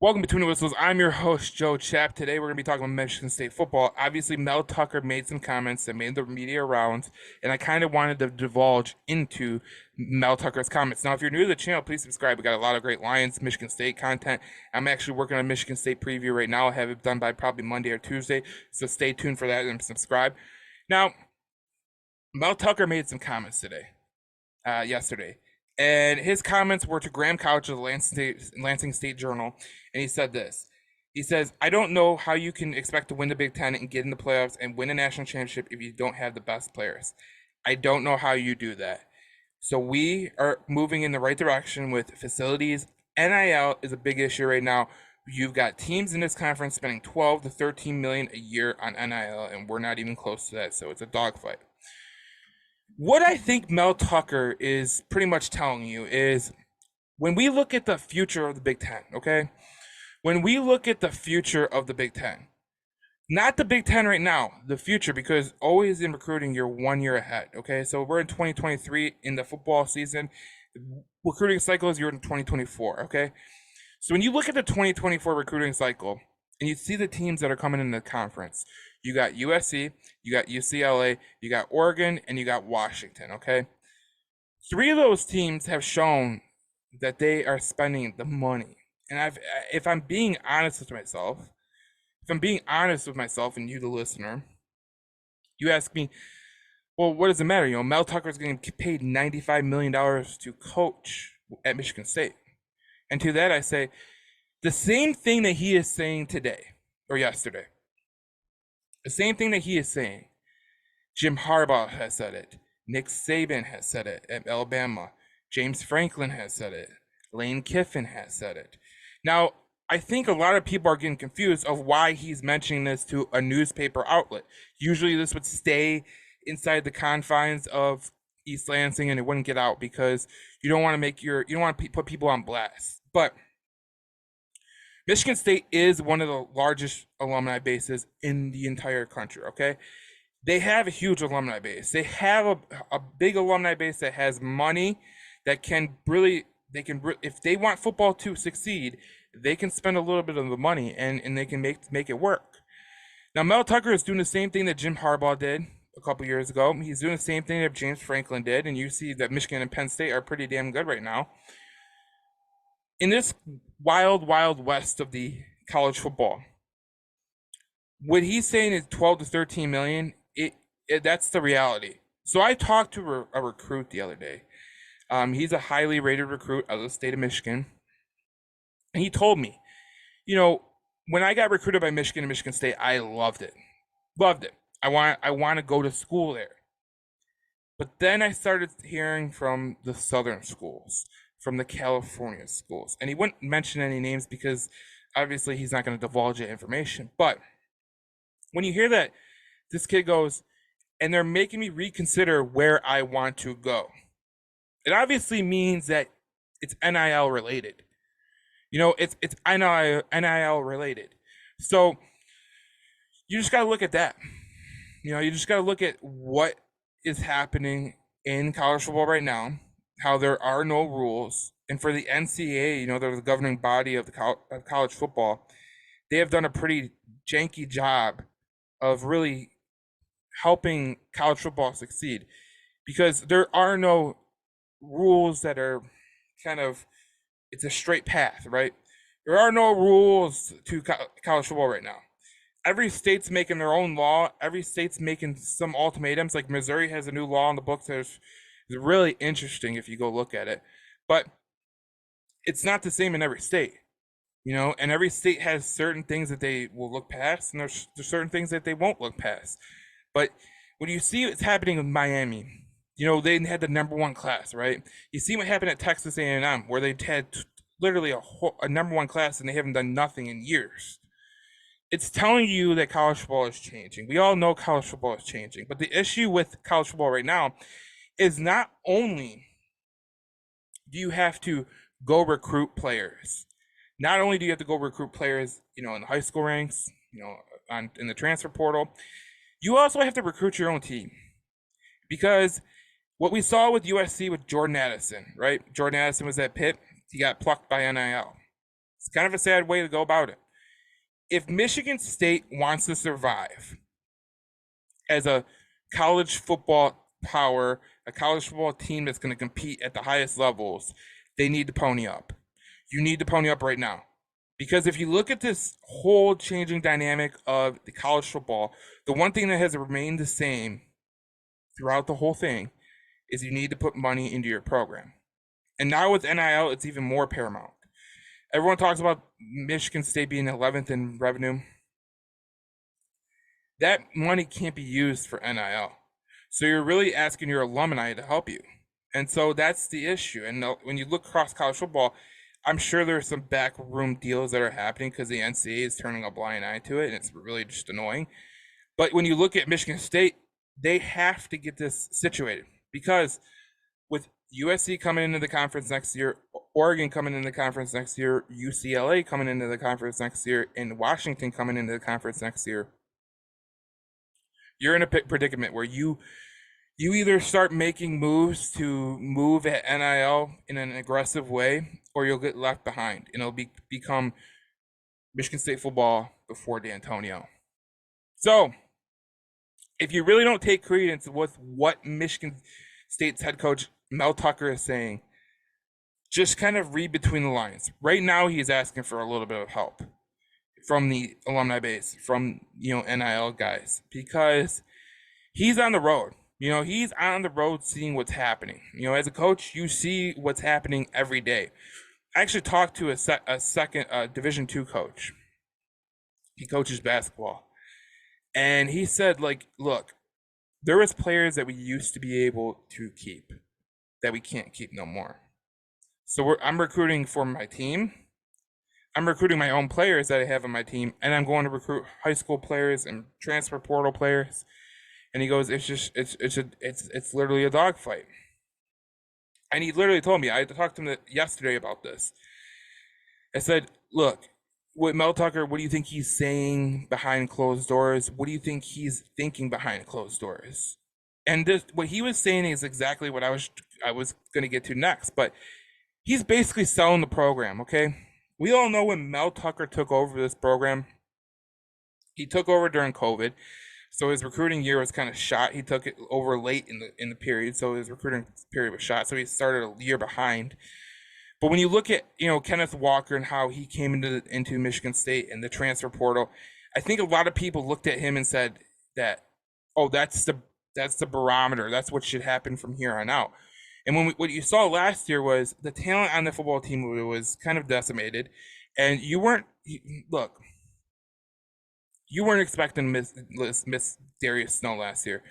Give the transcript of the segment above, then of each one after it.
Welcome to Between the Whistles. I'm your host, Joe Chap. Today we're going to be talking about Michigan State football. Obviously, Mel Tucker made some comments that made the media rounds, and I kind of wanted to divulge into Mel Tucker's comments. Now, if you're new to the channel, please subscribe. We got a lot of great Lions, Michigan State content. I'm actually working on a Michigan State preview right now. I'll have it done by probably Monday or Tuesday, so stay tuned for that and subscribe. Now, Mel Tucker made some comments yesterday. And his comments were to Graham Couch of the Lansing State Journal, and he said this. He says, I don't know how you can expect to win the Big Ten and get in the playoffs and win a national championship if you don't have the best players. I don't know how you do that. So we are moving in the right direction with facilities. NIL is a big issue right now. You've got teams in this conference spending 12 to 13 million a year on NIL, and we're not even close to that, so it's a dogfight. What I think Mel Tucker is pretty much telling you is when we look at the future of the Big Ten, okay? When we look at the future of the Big Ten, not the Big Ten right now, the future, because always in recruiting, you're 1 year ahead, okay? So we're in 2023 in the football season. Recruiting cycle is you're in 2024, okay? So when you look at the 2024 recruiting cycle and you see the teams that are coming in the conference, you got USC, you got UCLA, you got Oregon, and you got Washington, okay? Three of those teams have shown that they are spending the money. And if I'm being honest with myself, and you, the listener, you ask me, well, what does it matter? You know, Mel Tucker is getting paid $95 million to coach at Michigan State. And to that, I say the same thing that he is saying today or yesterday. The same thing that he is saying. Jim Harbaugh has said it. Nick Saban has said it at Alabama. James Franklin has said it. Lane Kiffin has said it. Now, I think a lot of people are getting confused of why he's mentioning this to a newspaper outlet. Usually this would stay inside the confines of East Lansing and it wouldn't get out because you don't want to put people on blast. But Michigan State is one of the largest alumni bases in the entire country, okay? They have a huge alumni base. They have a big alumni base that has money that if they want football to succeed, they can spend a little bit of the money and they can make it work. Now, Mel Tucker is doing the same thing that Jim Harbaugh did a couple years ago. He's doing the same thing that James Franklin did, and you see that Michigan and Penn State are pretty damn good right now. In this wild, wild west of the college football, what he's saying is 12 to 13 million. That's the reality. So I talked to a recruit the other day. He's a highly rated recruit out of the state of Michigan. And he told me, you know, when I got recruited by Michigan and Michigan State, I loved it. Loved it. I want to go to school there. But then I started hearing from the southern schools, from the California schools. And he wouldn't mention any names because obviously he's not going to divulge that information. But when you hear that this kid goes, and they're making me reconsider where I want to go, it obviously means that it's NIL related. You know, it's NIL related. So you just got to look at that. You know, you just got to look at what is happening in college football right now, how there are no rules. And for the NCAA, you know, they're the governing body of of college football. They have done a pretty janky job of really helping college football succeed because there are no rules that are it's a straight path, right? There are no rules to college football right now. Every state's making their own law. Every state's making some ultimatums. Like Missouri has a new law in the books that's really interesting if you go look at it. But it's not the same in every state, you know, and every state has certain things that they will look past, and there's certain things that they won't look past. But when you see what's happening with Miami, you know, they had the #1 class, right? You see what happened at Texas A&M, where they had literally a #1 class and they haven't done nothing in years. It's telling you that college football is changing. We all know college football is changing, but the issue with college football right now is not only do you have to go recruit players, not only do you have to go recruit players, you know, in the high school ranks, you know, in the transfer portal, you also have to recruit your own team. Because what we saw with USC with Jordan Addison, right? Jordan Addison was at Pitt. He got plucked by NIL. It's kind of a sad way to go about it. If Michigan State wants to survive as a college football power, a college football team that's going to compete at the highest levels, they need to pony up. You need to pony up right now. Because if you look at this whole changing dynamic of the college football, the one thing that has remained the same throughout the whole thing is you need to put money into your program. And now with NIL, it's even more paramount. Everyone talks about Michigan State being 11th in revenue. That money can't be used for NIL. So you're really asking your alumni to help you. And so that's the issue. And when you look across college football, I'm sure there's some backroom deals that are happening because the NCAA is turning a blind eye to it, and it's really just annoying. But when you look at Michigan State, they have to get this situated because with USC coming into the conference next year, Oregon coming into the conference next year, UCLA coming into the conference next year, and Washington coming into the conference next year, you're in a predicament where you either start making moves to move at NIL in an aggressive way, or you'll get left behind, and it'll become Michigan State football before D'Antonio. So, if you really don't take credence with what Michigan State's head coach Mel Tucker is saying, just kind of read between the lines. Right now, he's asking for a little bit of help from the alumni base, from NIL guys, because he's on the road. He's on the road seeing what's happening. As a coach, you see what's happening every day. I actually talked to a second Division II coach. He coaches basketball. And he said, look, there was players that we used to be able to keep that we can't keep no more. So I'm recruiting for my team. I'm recruiting my own players that I have on my team, and I'm going to recruit high school players and transfer portal players. And he goes, it's literally a dogfight. And he literally told me, I talked to him yesterday about this. I said, look, with Mel Tucker, what do you think he's saying behind closed doors? What do you think he's thinking behind closed doors? And what he was saying is exactly what I was going to get to next. But he's basically selling the program, okay? We all know when Mel Tucker took over this program, he took over during COVID. So his recruiting year was kind of shot. He took it over late in the period, so his recruiting period was shot. So he started a year behind. But when you look at Kenneth Walker and how he came into Michigan State and the transfer portal, I think a lot of people looked at him and said that, oh, that's the barometer. That's what should happen from here on out. And what you saw last year was the talent on the football team was kind of decimated, and you weren't expecting miss Darius Snow last year,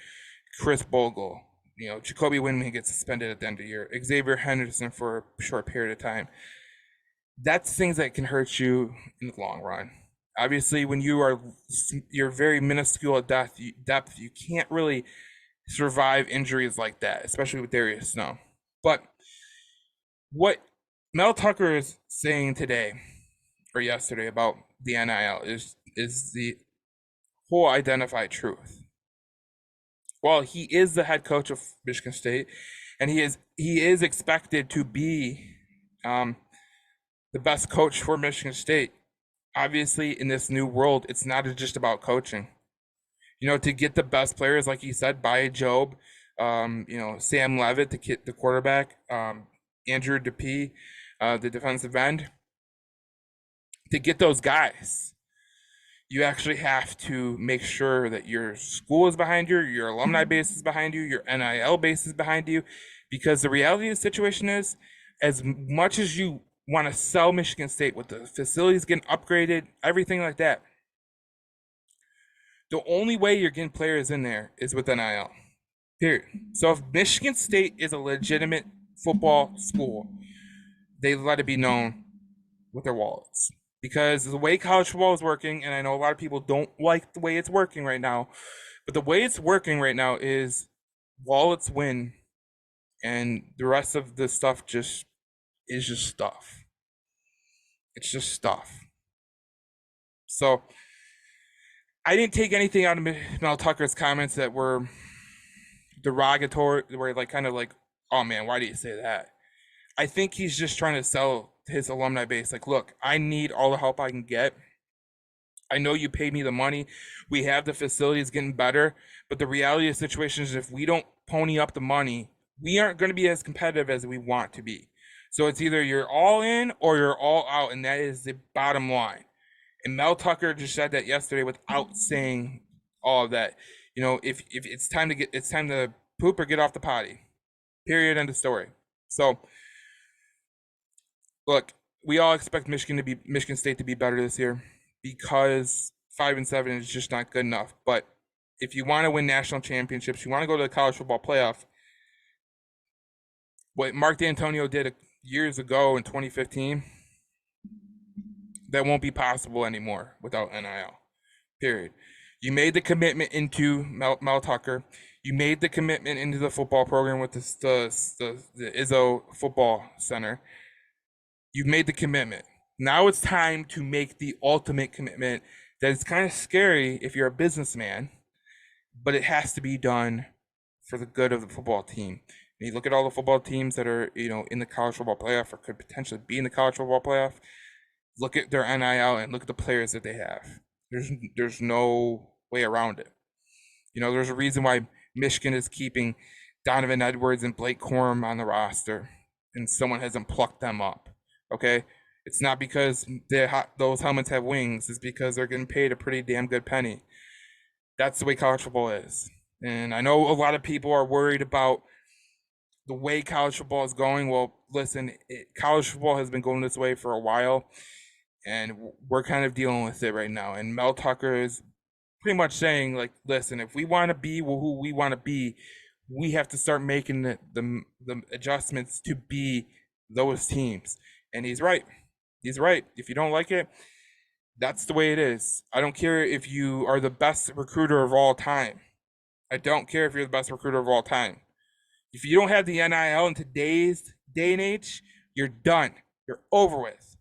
Chris Bogle, Jacoby Windman gets suspended at the end of the year, Xavier Henderson for a short period of time. That's things that can hurt you in the long run. Obviously, when you're very minuscule at depth, you can't really survive injuries like that, especially with Darius Snow. But what Mel Tucker is saying today or yesterday about the NIL is the whole identified truth. Well, he is the head coach of Michigan State, and he is expected to be the best coach for Michigan State. Obviously, in this new world, it's not just about coaching. To get the best players, like he said, by Job, Sam Levitt, the quarterback, Andrew DePee, the defensive end. To get those guys, you actually have to make sure that your school is behind you, your alumni base is behind you, your NIL base is behind you, because the reality of the situation is, as much as you want to sell Michigan State with the facilities getting upgraded, everything like that, the only way you're getting players in there is with NIL, period. So if Michigan State is a legitimate football school, they let it be known with their wallets. Because the way college football is working, and I know a lot of people don't like the way it's working right now, but the way it's working right now is wallets win, and the rest of the stuff is just stuff. It's just stuff. So I didn't take anything out of Mel Tucker's comments that were derogatory, were kind of like, oh man, why do you say that? I think he's just trying to sell his alumni base. Like, look, I need all the help I can get. I know you paid me the money. We have the facilities getting better, but the reality of the situation is if we don't pony up the money, we aren't going to be as competitive as we want to be. So it's either you're all in or you're all out, and that is the bottom line. And Mel Tucker just said that yesterday without saying all of that. You know, if it's time to poop or get off the potty. Period. End of story. So look, we all expect Michigan State to be better this year because 5-7 is just not good enough. But if you want to win national championships, you want to go to the college football playoff. What Mark D'Antonio did years ago in 2015, that won't be possible anymore without NIL. Period. You made the commitment into Mel Tucker. You made the commitment into the football program with the Izzo Football Center. You've made the commitment. Now it's time to make the ultimate commitment that is kind of scary if you're a businessman, but it has to be done for the good of the football team. And you look at all the football teams that are, in the college football playoff or could potentially be in the college football playoff. Look at their NIL and look at the players that they have. There's no way around it. There's a reason why Michigan is keeping Donovan Edwards and Blake Corum on the roster, and someone hasn't plucked them up. Okay, it's not because those helmets have wings. It's because they're getting paid a pretty damn good penny. That's the way college football is. And I know a lot of people are worried about the way college football is going. Well, listen, college football has been going this way for a while, and we're kind of dealing with it right now. And Mel Tucker is pretty much saying, like, listen, if we want to be who we want to be, we have to start making the adjustments to be those teams. And he's right. He's right. If you don't like it, that's the way it is. I don't care if you are the best recruiter of all time. I don't care if you're the best recruiter of all time. If you don't have the NIL in today's day and age, you're done. You're over with.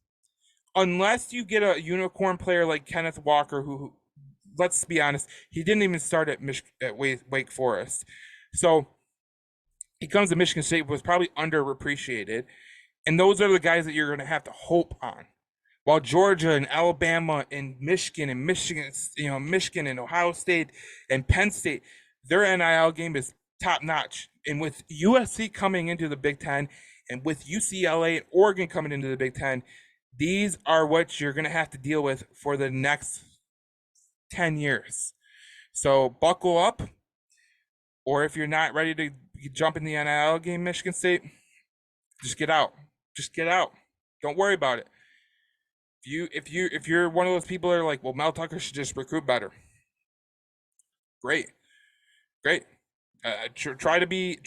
Unless you get a unicorn player like Kenneth Walker, who let's be honest, he didn't even start at Wake Forest. So he comes to Michigan State, was probably underappreciated. And those are the guys that you're going to have to hope on. While Georgia and Alabama and Michigan, Michigan and Ohio State and Penn State, their NIL game is top notch. And with USC coming into the Big Ten and with UCLA and Oregon coming into the Big Ten, these are what you're going to have to deal with for the next 10 years. So buckle up. Or if you're not ready to jump in the NIL game, Michigan State, just get out. Just get out. Don't worry about it. If you're one of those people that are like, well, Mel Tucker should just recruit better. Great. Try to be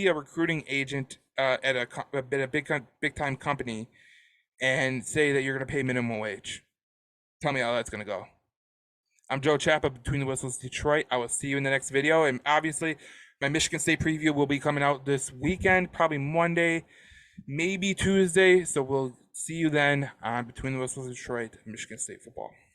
a recruiting agent at a big time company, and say that you're going to pay minimum wage. Tell me how that's going to go. I'm Joe Chapa, Between the Whistles Detroit. I will see you in the next video, and obviously my Michigan State preview will be coming out this weekend, probably Monday, maybe Tuesday. So we'll see you then on Between the Whistles Detroit, Michigan State football.